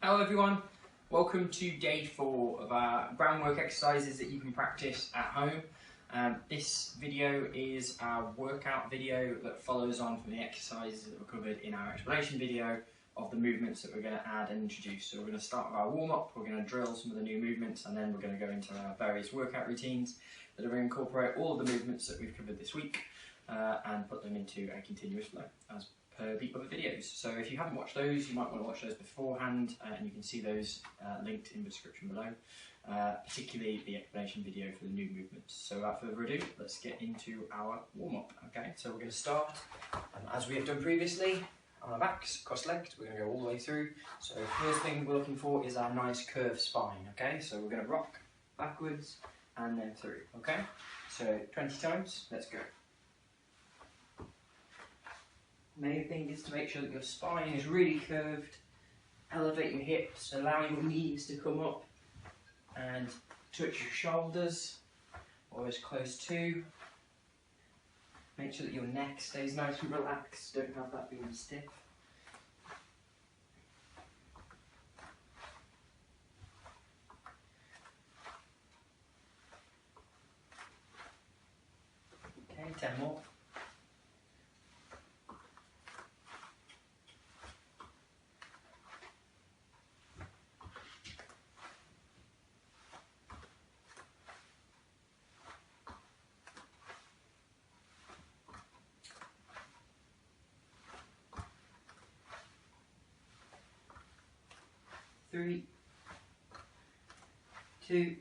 Hello everyone, welcome to day 4 of our groundwork exercises that you can practice at home. This video is our workout video that follows on from the exercises that were covered in our explanation video of the movements that we're going to add and introduce. So we're going to start with our warm-up, we're going to drill some of the new movements, and then we're going to go into our various workout routines that are going to incorporate all of the movements that we've covered this week and put them into a continuous flow as per the other videos. So if you haven't watched those, you might want to watch those beforehand, and you can see those linked in the description below, particularly the explanation video for the new movements. So without further ado, let's get into our warm-up. Okay, so we're going to start, as we have done previously, on our backs, cross-legged. We're going to go all the way through. So the first thing we're looking for is our nice curved spine. Okay, so we're going to rock backwards and then through. Okay, so 20 times, let's go. Main thing is to make sure that your spine is really curved. Elevate your hips, allow your knees to come up and touch your shoulders or as close to. Make sure that your neck stays nice and relaxed, don't have that being stiff. Okay, 10 more. Three, 2,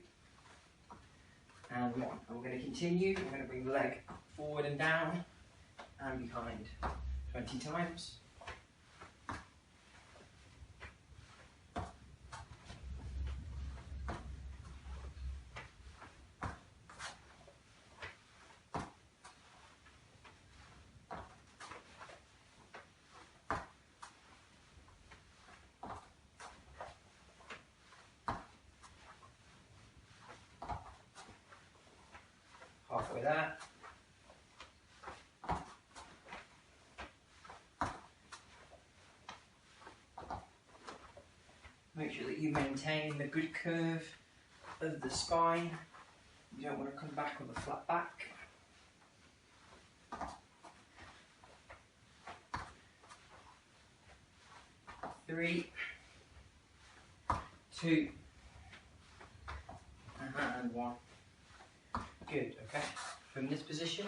and 1. And we're going to continue. We're going to bring the leg forward and down and behind 20 times. Halfway there. Make sure that you maintain the good curve of the spine. You don't want to come back with a flat back. Three, 2, and 1. Good, okay. From this position,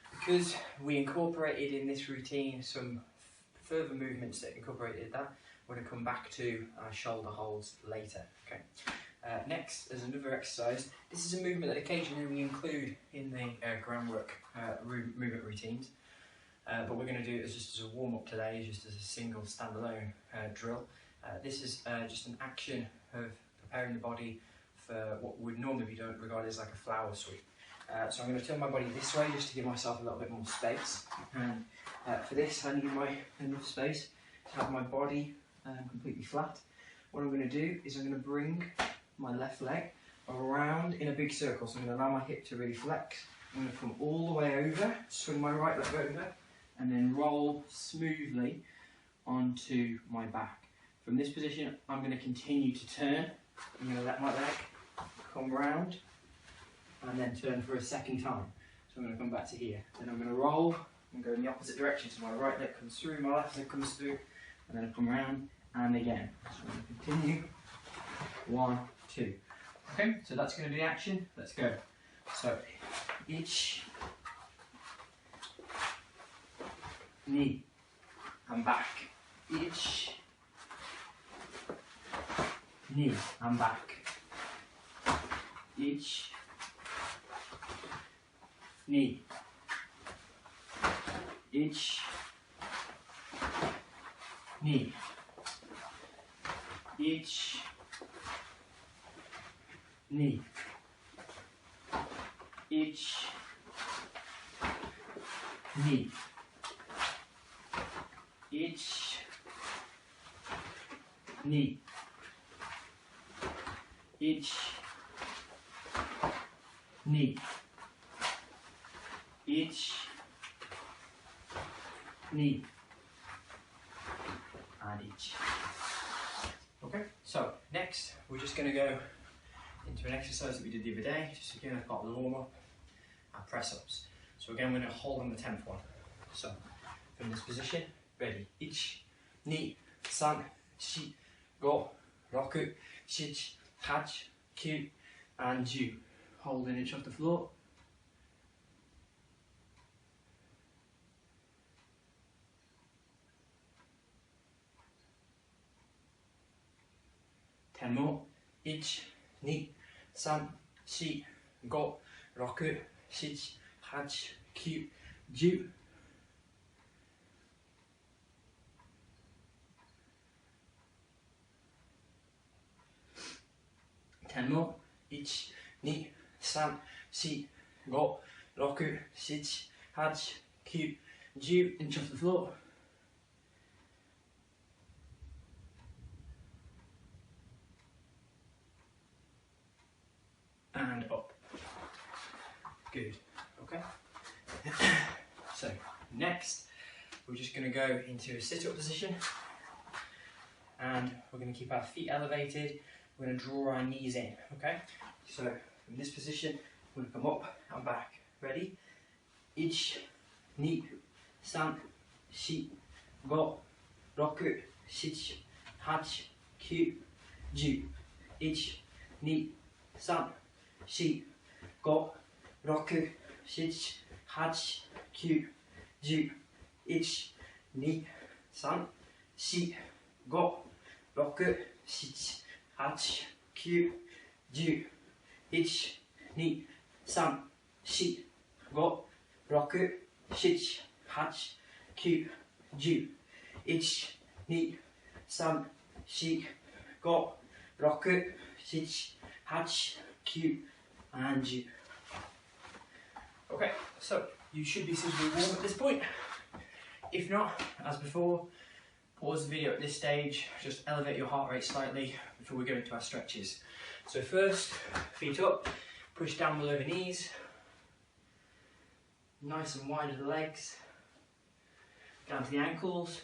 because we incorporated in this routine some further movements that incorporated that, we're going to come back to our shoulder holds later. Okay. Next, there's another exercise. This is a movement that occasionally we include in the groundwork movement routines, but we're going to do it just as a warm-up today, just as a single standalone drill. This is just an action of preparing the body for what would normally be done regarded as like a flower sweep. So I'm going to turn my body this way just to give myself a little bit more space. And for this, I need enough space to have my body completely flat. What I'm going to do is I'm going to bring my left leg around in a big circle. So I'm going to allow my hip to really flex. I'm going to come all the way over, swing my right leg over, and then roll smoothly onto my back. From this position, I'm going to continue to turn. I'm going to let my leg come round and then turn for a second time. So I'm going to come back to here. Then I'm going to roll and go in the opposite direction. So my right leg comes through, my left leg comes through, and then I come round and again. So I'm going to continue. 1, 2. Okay, so that's going to be the action. Let's go. So each knee and back. Each knee and back. Each knee. Each knee. Each knee. Each knee. Each knee. Each knee. Each knee. And each. Okay, so next we're just going to go into an exercise that we did the other day, just again I've got the warm up and press ups. So again we're going to hold on the 10th one. So from this position, ready, 1, 2, 3, 4, 5, 6, 7, 8, 9 and 10. Holding each off the floor. Ten more. 1, 2, 3, 4, 5, 6, 7, 8, 9, 10. 10 more. 1, 2, 3, 4, 5, 6, 7, 8, 9, 10. Inch off the floor. And up. Good. Okay. So next we're just going to go into a sit-up position, and we're going to keep our feet elevated. We're going to draw our knees in. Okay. So in this position we're going to come up and back. Ready? 1, 2, 3, 4, 5, 6, 7, 8, 9, 10. 1, 2, 3, 4, 5, 6, 7, 8, 9, 10. 1, 2, 3, 4, 5, 6, 7, 8, 9, 10. 1, 2, 3, 4, 5, 6, 7, 8, 9, 10. 1, 2, 3, 4, 5, 6, 7, 8, 9, 10. And 10. Okay, so you should be suitably warm at this point. If not, as before, pause the video at this stage, just elevate your heart rate slightly before we go into our stretches. So first, feet up, push down below the knees, nice and wide of the legs, down to the ankles.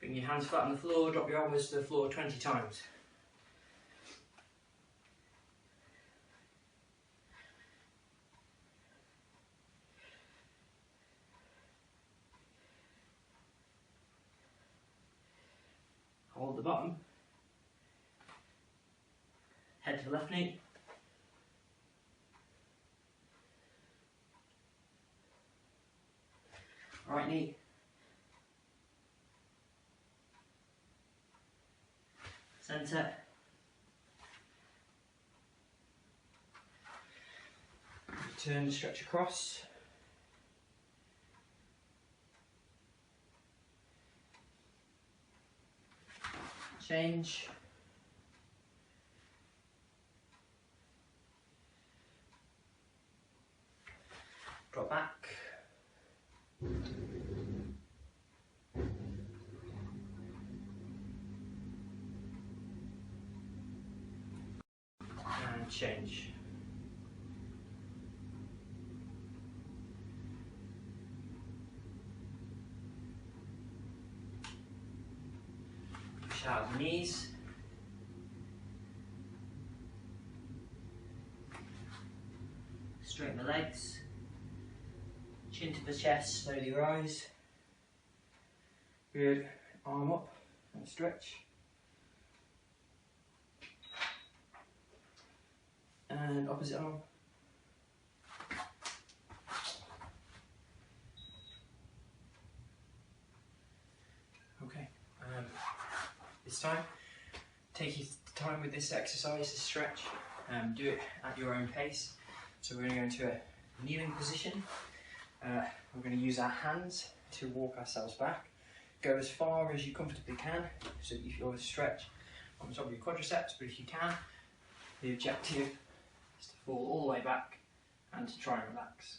Bring your hands flat on the floor, drop your elbows to the floor 20 times. Hold the bottom, head to the left knee, right knee, centre, turn, stretch across, change, drop back, and change. Push out the knees. Straighten the legs. Chin to the chest, slowly rise. Good. Arm up and stretch. And opposite arm. Okay. This time, take your time with this exercise, this stretch. Do it at your own pace. So we're going to go into a kneeling position. We're going to use our hands to walk ourselves back. Go as far as you comfortably can, so that if you want to stretch on top of your quadriceps, but if you can, the objective is to fall all the way back and to try and relax.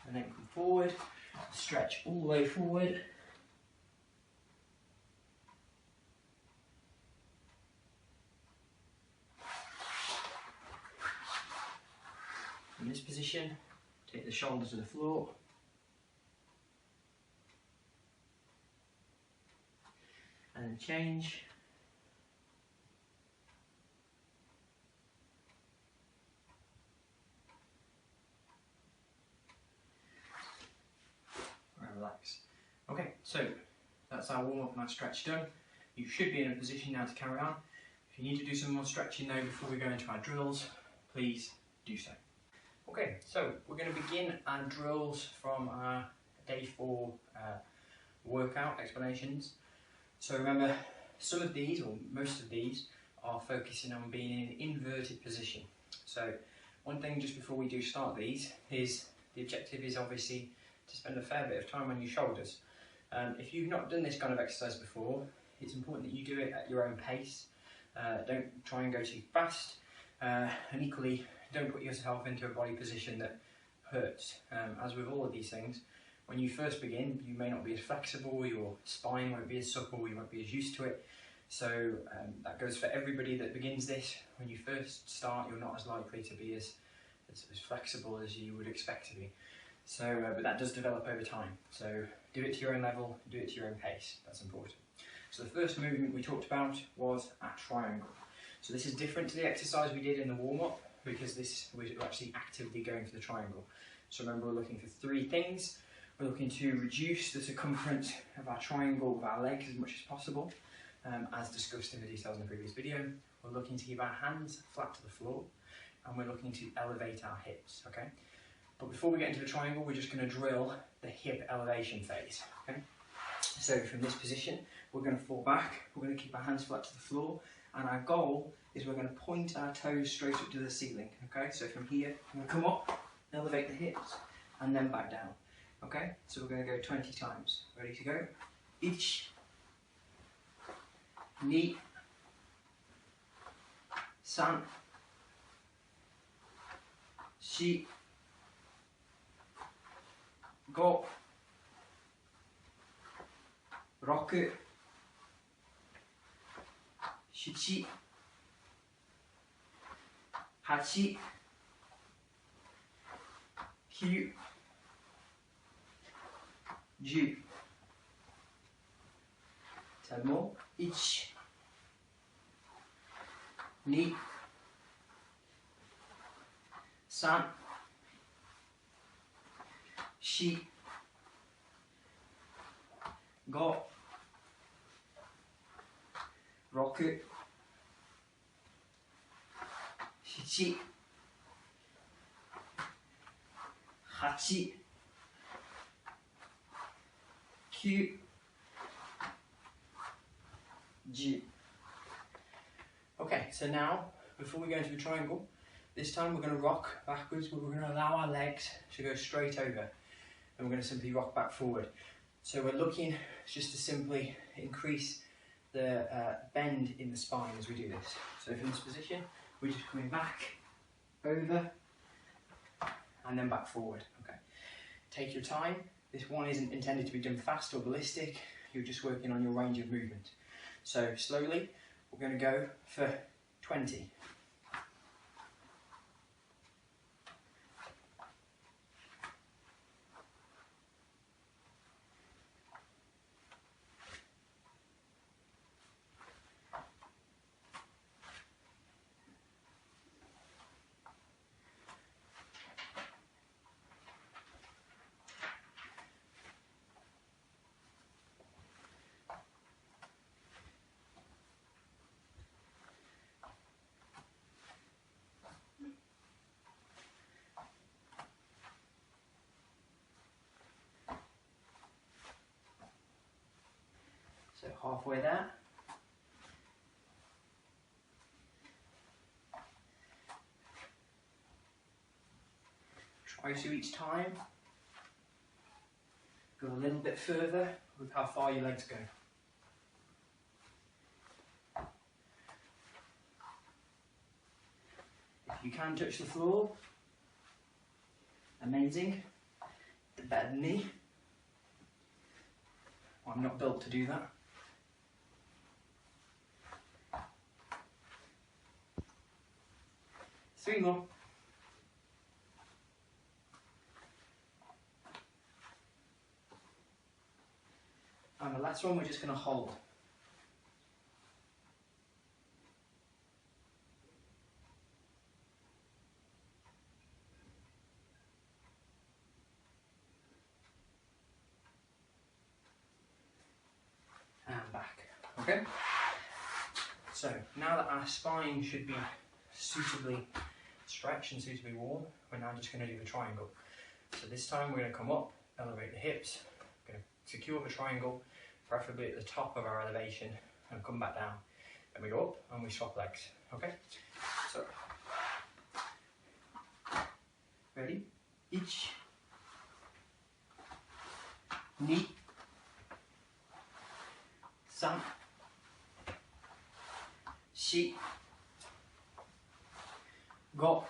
And then come forward, stretch all the way forward. From this position, take the shoulders to the floor. And then change. And relax. Okay, so that's our warm up and our stretch done. You should be in a position now to carry on. If you need to do some more stretching though before we go into our drills, please do so. Okay, so we're going to begin our drills from our day 4 workout explanations. So remember, some of these, or most of these, are focusing on being in an inverted position. So one thing just before we do start these is the objective is obviously to spend a fair bit of time on your shoulders. If you've not done this kind of exercise before, it's important that you do it at your own pace. Don't try and go too fast, and equally don't put yourself into a body position that hurts. As with all of these things, when you first begin, you may not be as flexible, your spine won't be as supple, you won't be as used to it. So that goes for everybody that begins this. When you first start, you're not as likely to be as flexible as you would expect to be. So, but that does develop over time. So do it to your own level, do it to your own pace, that's important. So the first movement we talked about was a triangle. So this is different to the exercise we did in the warm-up, because this we're actually actively going for the triangle. So remember, we're looking for 3 things. We're looking to reduce the circumference of our triangle with our legs as much as possible, as discussed in the details in the previous video. We're looking to keep our hands flat to the floor, and we're looking to elevate our hips, okay? But before we get into the triangle, we're just going to drill the hip elevation phase, okay? So from this position, we're going to fall back, we're going to keep our hands flat to the floor, and our goal is we're going to point our toes straight up to the ceiling, okay? So from here, I'm going to come up, elevate the hips, and then back down, okay? So we're going to go 20 times. Ready to go? Ich, ni, san, shi, go, roku, shichi, hachi, kyu, ju. 10 more. 1, 2, 3, 4, 5, 6, 7, 8, 9, 10. Okay, so now, before we go into the triangle, this time we're going to rock backwards, but we're going to allow our legs to go straight over, and we're going to simply rock back forward. So we're looking just to simply increase the bend in the spine as we do this. So from this position, we're just coming back, over, and then back forward. Okay. Take your time. This one isn't intended to be done fast or ballistic. You're just working on your range of movement. So slowly, we're going to go for 20. So halfway there. Try to each time go a little bit further with how far your legs go. If you can touch the floor, amazing, better than me. Well, I'm not built to do that. Three more. last one we're just going to hold. And back. Okay? So now that our spine should be suitably stretched and suitably warm, we're now just going to do the triangle. So this time we're going to come up, elevate the hips, going to secure the triangle, preferably at the top of our elevation, and come back down. Then we go up and we swap legs. Okay? So, ready? Ich, ni, san, shi, go,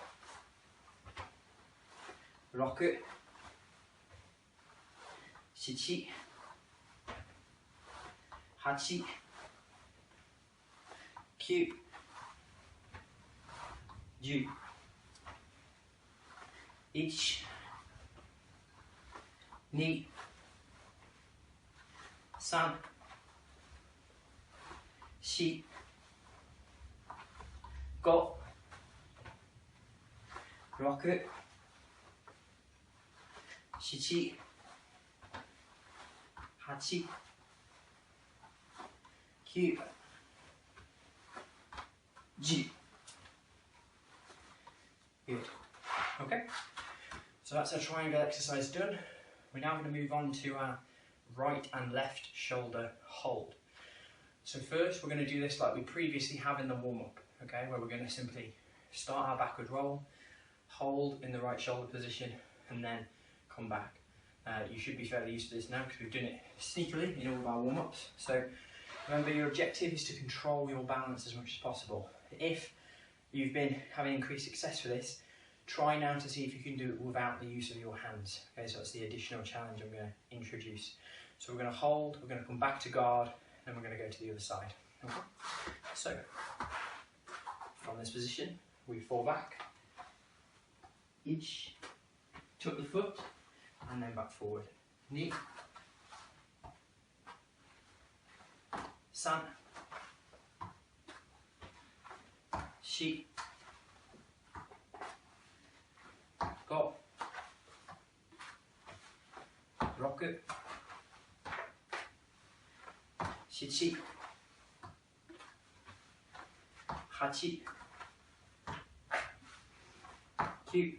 roku, shichi, hachi, kyu, ju, ich, ni, san, shi, go, roku, shichi, hachi, kyu, ju. Good. Okay, so that's our triangle exercise done. We're now going to move on to our right and left shoulder hold. So first we're going to do this like we previously have in the warm-up, okay, where we're going to simply start our backward roll, hold in the right shoulder position, and then come back. You should be fairly used to this now because we've done it sneakily in all of our warm-ups. So remember, your objective is to control your balance as much as possible. If you've been having increased success with this, try now to see if you can do it without the use of your hands. Okay, so that's the additional challenge I'm going to introduce. So we're going to hold, we're going to come back to guard, and we're going to go to the other side. Okay? So, from this position, we fall back, each, tuck the foot, and then back forward. Ni, san, shi, go, roku, shichi, hachi, kyu,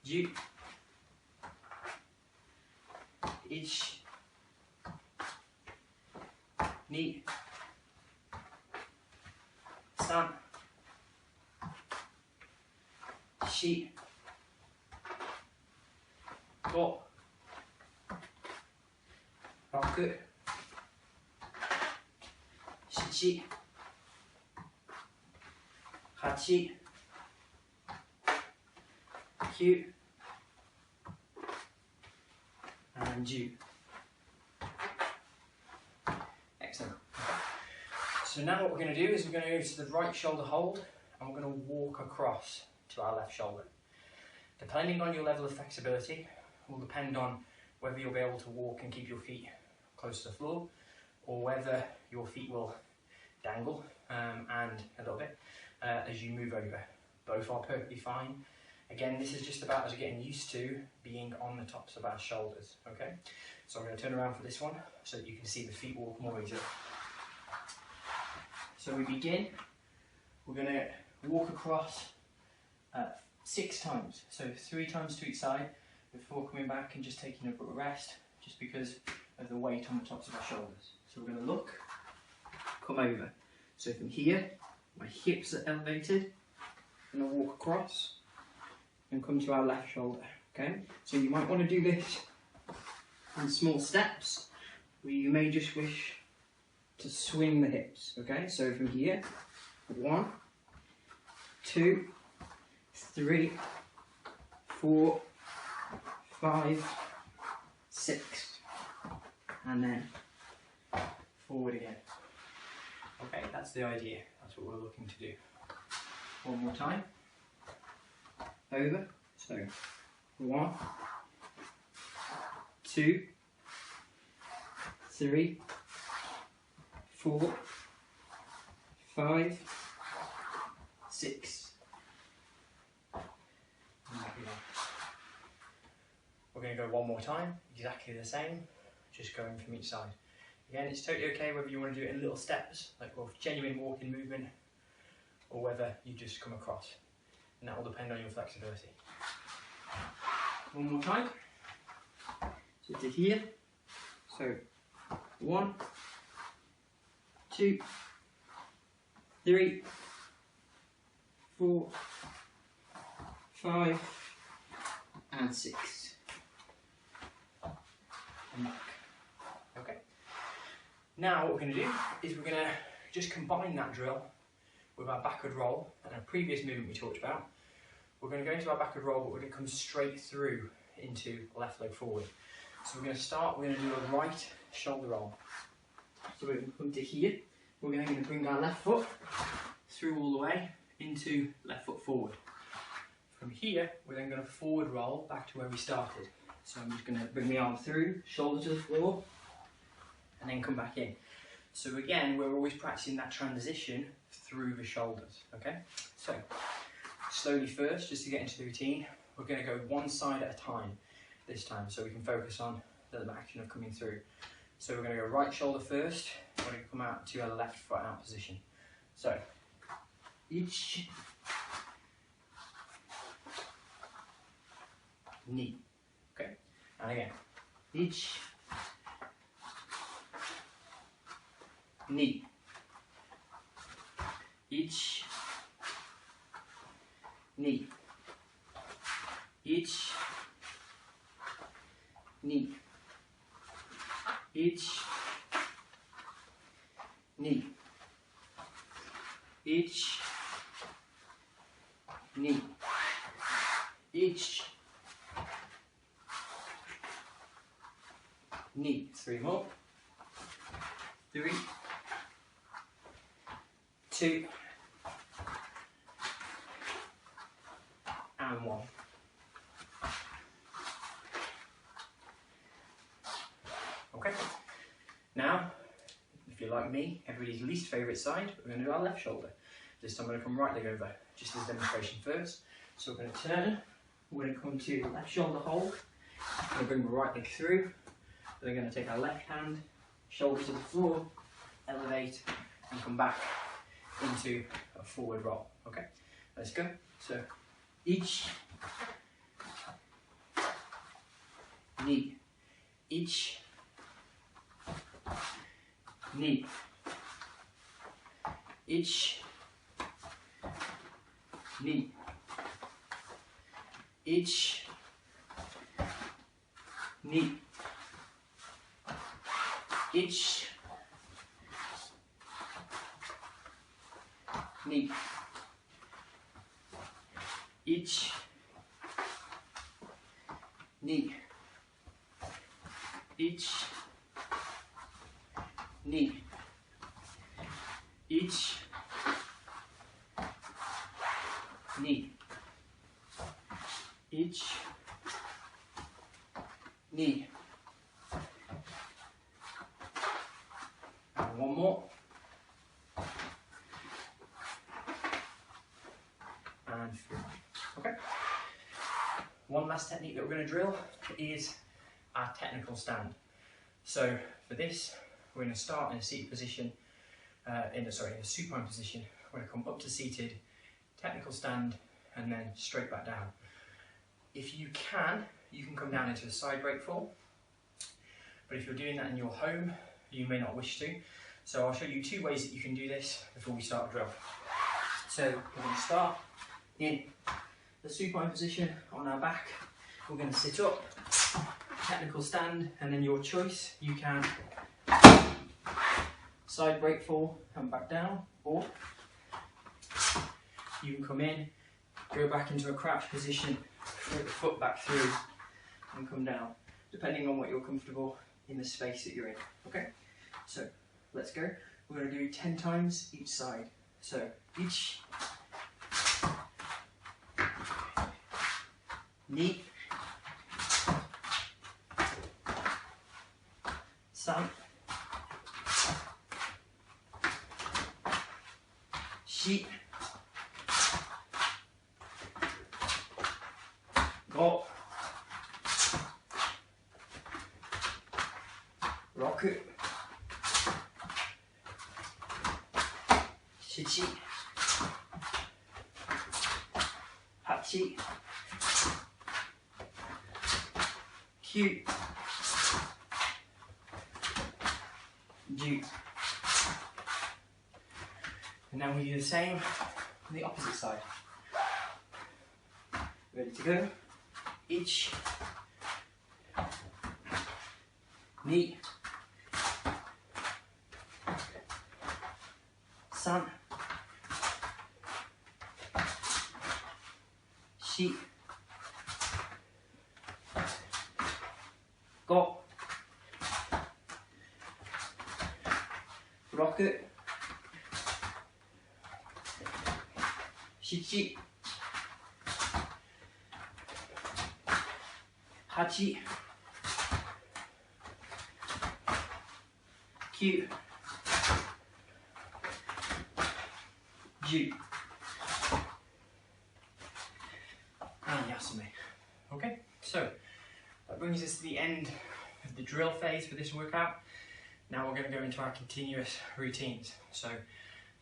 ju, ich, ni, san, shi, go, roku, shichi, hachi, kyu, and ju. Excellent. So now what we're going to do is we're going to go to the right shoulder hold, and we're going to walk across to our left shoulder. Depending on your level of flexibility will depend on whether you'll be able to walk and keep your feet close to the floor, or whether your feet will dangle and a little bit as you move over. Both are perfectly fine. Again, this is just about us getting used to being on the tops of our shoulders, okay? So I'm going to turn around for this one so that you can see the feet walk more easily. So we begin, we're going to walk across 6 times, so 3 times to each side before coming back and just taking a rest, just because of the weight on the tops of our shoulders. So we're going to look, come over. So from here, my hips are elevated, I'm going to walk across and come to our left shoulder, okay? So you might want to do this in small steps, where you may just wish to swing the hips, okay? So from here, 1, 2, 3, 4, 5, 6, and then forward again. Okay, that's the idea. That's what we're looking to do. One more time. Over. So 1, 2, 2, 3, 4, 5, 6. We're going to go one more time, exactly the same, just going from each side. Again, it's totally okay whether you want to do it in little steps, like with genuine walking movement, or whether you just come across. And that will depend on your flexibility. One more time. So to here. So 1, 2, 3, 4, 5, and 6. And back. Okay. Now what we're going to do is we're going to just combine that drill with our backward roll and a previous movement we talked about. We're going to go into our backward roll, but we're going to come straight through into left leg forward. So we're going to start, we're going to do a right shoulder roll. So we're going to come to here, we're going to bring our left foot through all the way into left foot forward. From here, we're then going to forward roll back to where we started. So I'm just going to bring the arm through, shoulder to the floor, and then come back in. So again, we're always practicing that transition through the shoulders, okay? So, slowly first, just to get into the routine, we're going to go one side at a time this time, so we can focus on the action of coming through. So we're going to go right shoulder first, we're going to come out to our left foot out position. So, each knee, okay? And again, each knee, each knee, each knee, each knee, each knee, each knee. 3 more. 3, 2, and 1. Okay. Now, if you're like me, everybody's least favourite side, we're going to do our left shoulder. This time I'm going to come right leg over, just as a demonstration first. So we're going to turn, we're going to come to left shoulder hold, we're going to bring the right leg through, we're going to take our left hand, shoulder to the floor, elevate, and come back into a forward roll. Okay, let's go. So each knee, each knee, each knee, each knee, each knee, each knee, each knee, each knee, each knee, and one more, and 3. Okay. One last technique that we're going to drill is our technical stand. So for this, we're going to start in a seated position, in a supine position. We're going to come up to seated, technical stand, and then straight back down. If you can come down into a side break fall. But if you're doing that in your home, you may not wish to. So I'll show you 2 ways that you can do this before we start a drill. So we're going to start in the supine position on our back. We're going to sit up, technical stand, and then your choice. You can side break fall and back down, or you can come in, go back into a crouch position, put the foot back through, and come down, depending on what you're comfortable in the space that you're in. Okay, so let's go. We're going to do 10 times each side. So each knee, 3、4、5、6、7、8、9、10. And now we do the same on the opposite side. Ready to go? 1、2、3、4、5、6、7、8、9、10. And yasumi. Okay, so that brings us to the end of the drill phase for this workout. Now we're going to go into our continuous routines. So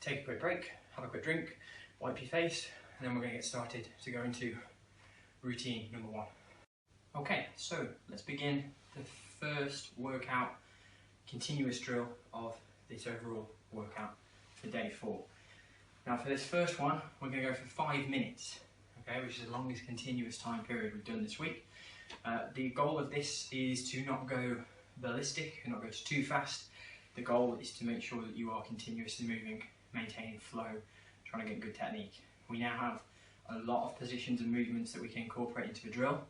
take a quick break, have a quick drink, wipe your face, and then we're going to get started to go into routine number 1. Okay, so let's begin the first workout, continuous drill of this overall workout for day 4. Now for this first one, we're going to go for 5 minutes, okay, which is the longest continuous time period we've done this week. The goal of this is to not go ballistic and not go too fast. The goal is to make sure that you are continuously moving, maintaining flow, trying to get good technique. We now have a lot of positions and movements that we can incorporate into a drill.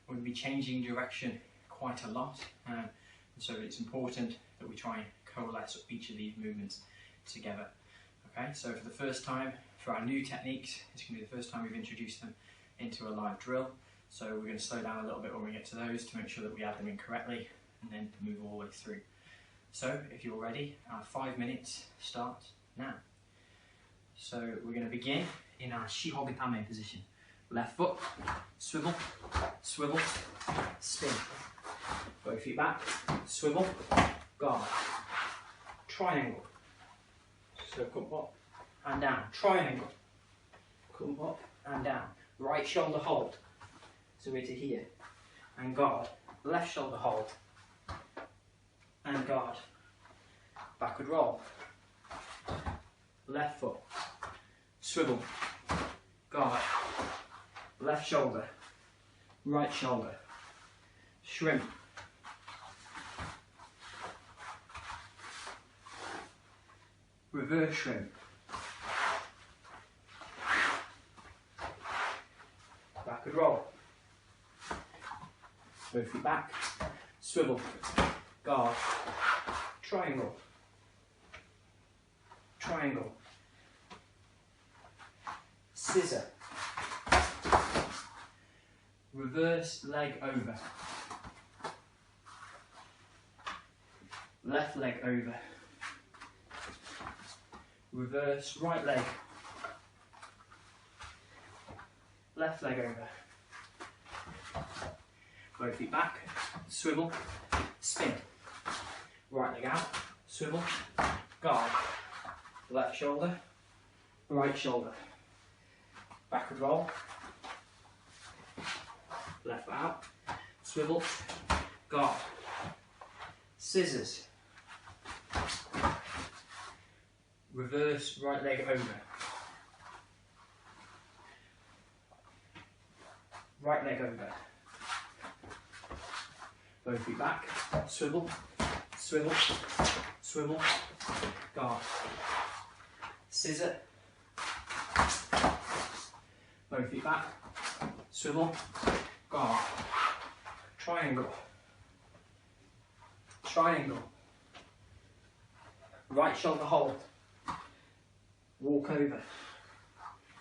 We're going to be changing direction quite a lot, and so it's important that we try and coalesce each of these movements together. Okay, so for the first time, for our new techniques, it's going to be the first time we've introduced them into a live drill. So we're going to slow down a little bit when we get to those to make sure that we add them in correctly and then move all the way through. So if you're ready, our 5 minutes starts now. So we're going to begin in our Shihogatame position. Left foot, swivel, swivel, spin. Both feet back, swivel, guard, triangle. So come up and down, triangle, come up and down. Right shoulder hold, so we're to here, and guard. Left shoulder hold, and guard. Backward roll. Left foot, swivel, guard. Left shoulder, right shoulder, shrimp. Reverse shrimp. Backward roll. Both feet back, swivel, guard, triangle, triangle, scissor, reverse leg over, left leg over, reverse right leg, left leg over. Both feet back, swivel, spin. Right leg out, swivel, guard. Left shoulder, right shoulder. Backward roll. Left foot out, swivel, guard. Scissors. Reverse right leg over. Right leg over. Both feet back, swivel, swivel, swivel, guard. Scissor. Both feet back, swivel, guard. Triangle. Triangle. Right shoulder hold. Walk over.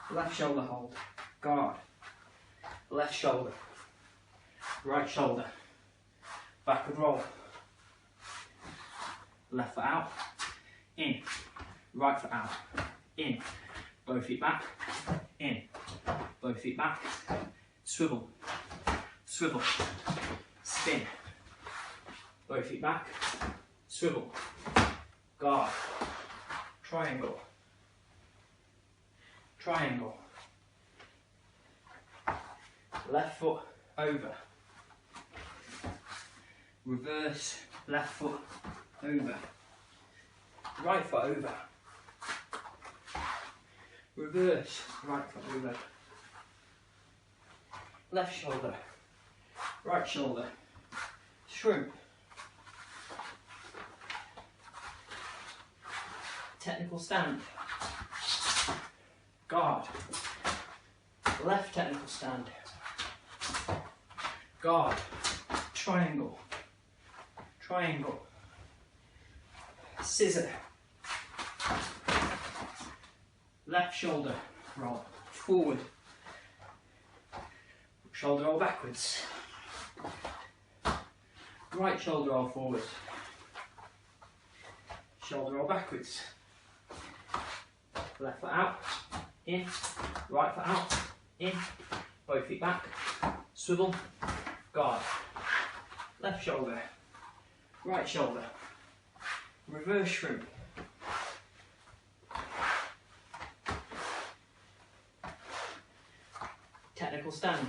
Left shoulder hold. Guard. Left shoulder. Right shoulder. Backward roll. left foot out, in, right foot out, in, both feet back, in, both feet back, swivel, swivel, spin, both feet back, swivel, guard, triangle, triangle, left foot over, reverse, left foot over, right foot over, reverse, right foot over, left shoulder, right shoulder, shrimp, technical stand, guard, left technical stand, guard, triangle, triangle, scissor, left shoulder roll, forward, shoulder roll backwards, right shoulder roll forward, shoulder roll backwards, left foot out, in, right foot out, in, both feet back, swivel, guard, left shoulder, right shoulder, reverse shrimp, technical stand,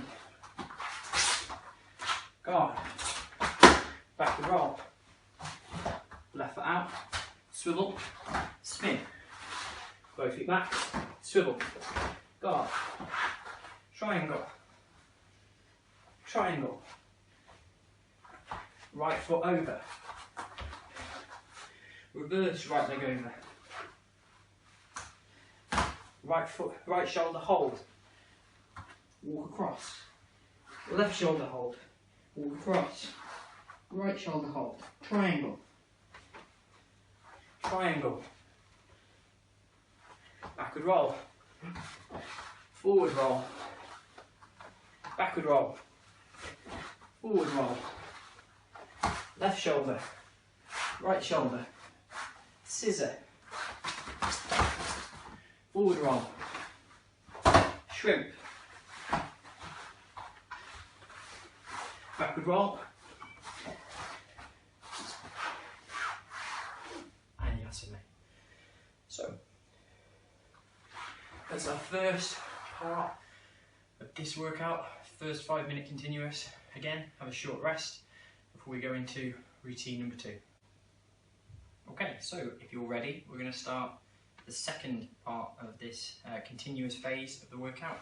guard, backward roll, left foot out, swivel, spin, both feet back, swivel, guard, triangle, triangle, right foot over, reverse right leg over, right foot, right shoulder hold, walk across, left shoulder hold, walk across, right shoulder hold, triangle, triangle, backward roll, forward roll, backward roll, forward roll, left shoulder, right shoulder, scissor, forward roll, shrimp, backward roll, and yasame. So, that's our first part of this workout, first 5-minute continuous. Again, have a short rest before we go into routine number 2. Okay, so if you're ready, we're going to start the second part of this continuous phase of the workout.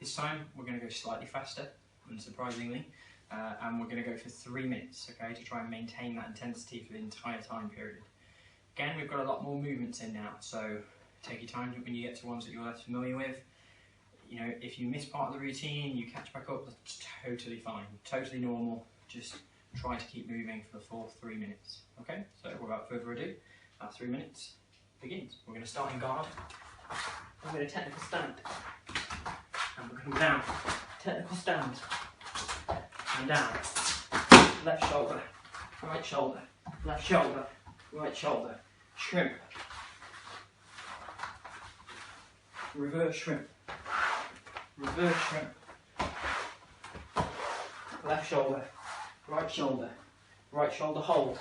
This time we're going to go slightly faster, unsurprisingly, and we're going to go for 3 minutes, okay, to try and maintain that intensity for the entire time period. Again, we've got a lot more movements in now, so take your time when you get to ones that you're less familiar with. You know, if you miss part of the routine, you catch back up, that's totally fine, totally normal. Just try to keep moving for the full 3 minutes. Okay, so without further ado, our 3 minutes begins. We're going to start in guard. I'm going to technical stand, and we're going to go down. Technical stand, and down. Left shoulder, right shoulder, left shoulder, right shoulder. Shrimp. Reverse shrimp. Reverse shrimp. Left shoulder, right shoulder hold,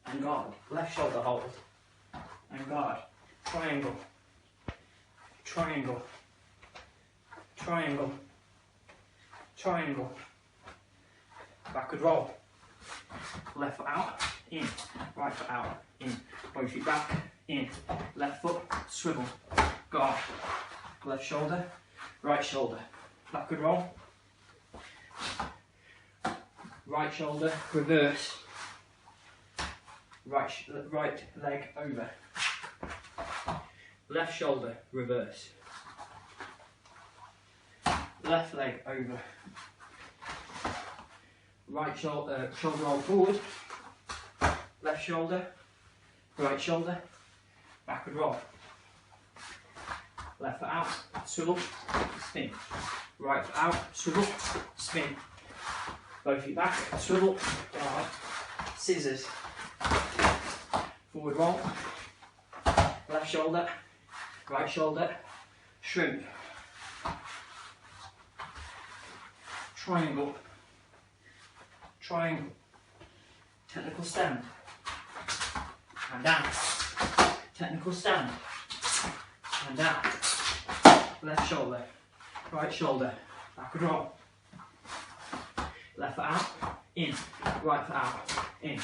and guard. Left shoulder hold, and guard. Triangle, triangle, triangle, triangle. Backward roll. Left foot out, in, right foot out, in. Both feet back, in. Left foot, swivel, guard. Left shoulder, right shoulder. Backward roll. Right shoulder, reverse. Right leg over. Left shoulder, reverse. Left leg over. Right shoulder, shoulder roll forward. Left shoulder, right shoulder, backward roll. Left foot out, swivel, spin. Right foot out, swivel, spin. Both feet back, swivel, guard, scissors. forward roll, left shoulder, right shoulder, shrimp, triangle, triangle, technical stand, and down, technical stand, and down, left shoulder, right shoulder, backward roll, left foot out, in, right foot out, in,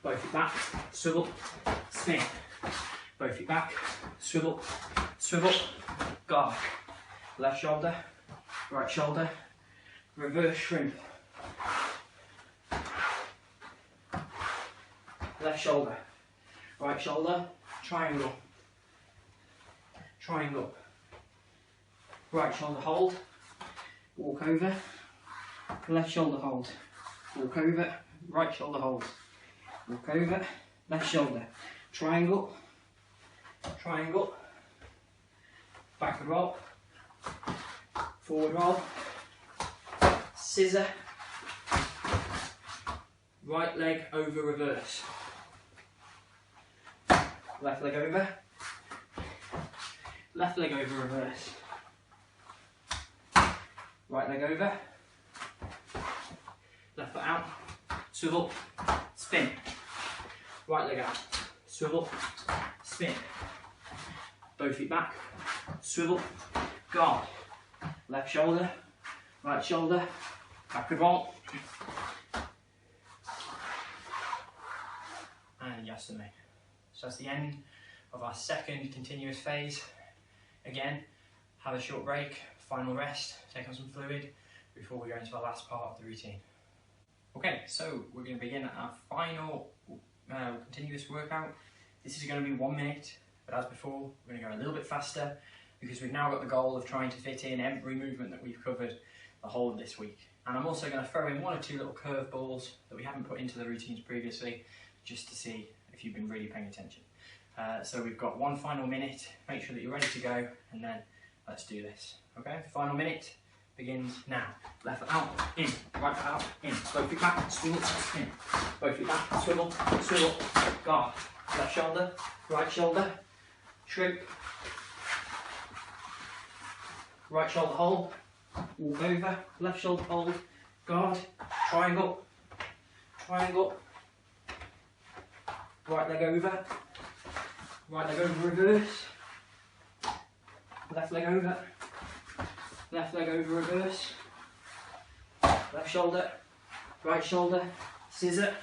both feet back, swivel, spin, both feet back, swivel, swivel, guard, left shoulder, right shoulder, reverse shrimp, left shoulder, right shoulder, triangle, triangle, right shoulder hold, walk over, left shoulder hold, walk over, right shoulder hold, walk over, left shoulder, triangle, triangle, backward roll, forward roll, scissor, right leg over reverse, left leg over, left leg over reverse, right leg over, left foot out, swivel, spin, right leg out, swivel, spin, both feet back, swivel, guard, left shoulder, right shoulder, backward roll, and yasame. So that's the end of our second continuous phase. Again, have a short break, final rest, take on some fluid before we go into the last part of the routine. Okay, so we're going to begin our final continuous workout. This is going to be 1 minute, but as before, we're going to go a little bit faster because we've now got the goal of trying to fit in every movement that we've covered the whole of this week. And I'm also going to throw in 1 or 2 little curve balls that we haven't put into the routines previously, just to see if you've been really paying attention. So we've got 1 final minute, make sure that you're ready to go, and then let's do this. Okay, final minute begins now. Left foot out, in, right foot out, in, both feet back, swivel, in, both feet back, swivel, swivel, guard, left shoulder, right shoulder, shrimp, right shoulder hold, walk over, left shoulder hold, guard, triangle, triangle, right leg over reverse, left leg over reverse, left shoulder, right shoulder, scissor,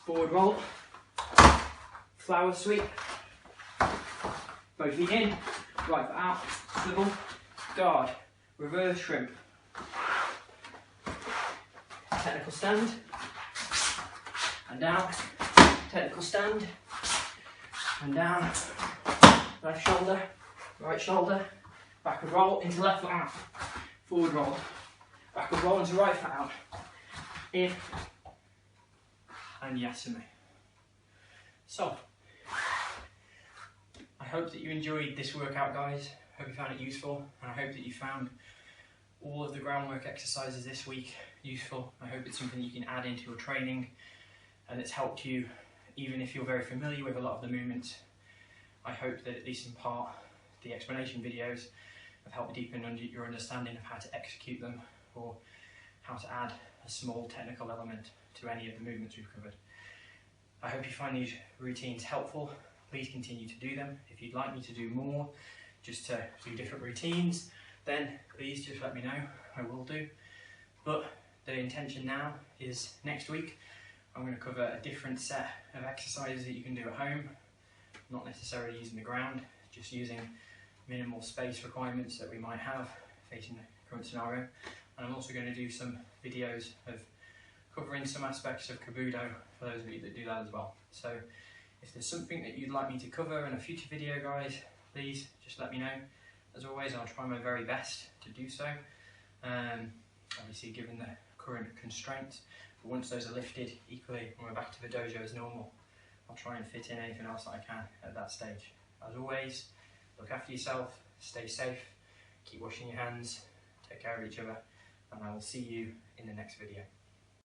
forward roll, flower sweep, both feet in, right foot out, swivel, guard, reverse shrimp, technical stand, and down, technical stand, and down, left shoulder, right shoulder, backward roll into left foot out, forward roll, backward roll into right foot out, in, and yasame. So, I hope that you enjoyed this workout, guys. I hope you found it useful, and I hope that you found all of the groundwork exercises this week useful. I hope it's something you can add into your training, and it's helped you, even if you're very familiar with a lot of the movements. I hope that at least in part, the explanation videos have helped deepen your understanding of how to execute them, or how to add a small technical element to any of the movements we've covered. I hope you find these routines helpful. Please continue to do them. If you'd like me to do more, just to do different routines, then please just let me know, I will do. But the intention now is next week, I'm going to cover a different set of exercises that you can do at home, not necessarily using the ground, just using minimal space requirements that we might have facing the current scenario. And I'm also going to do some videos of covering some aspects of Kabuto for those of you that do that as well. So if there's something that you'd like me to cover in a future video, guys, please just let me know. As always, I'll try my very best to do so. Obviously, given the current constraints, but once those are lifted, equally, when we're back to the dojo as normal, I'll try and fit in anything else that I can at that stage. As always, look after yourself, stay safe, keep washing your hands, take care of each other, and I will see you in the next video.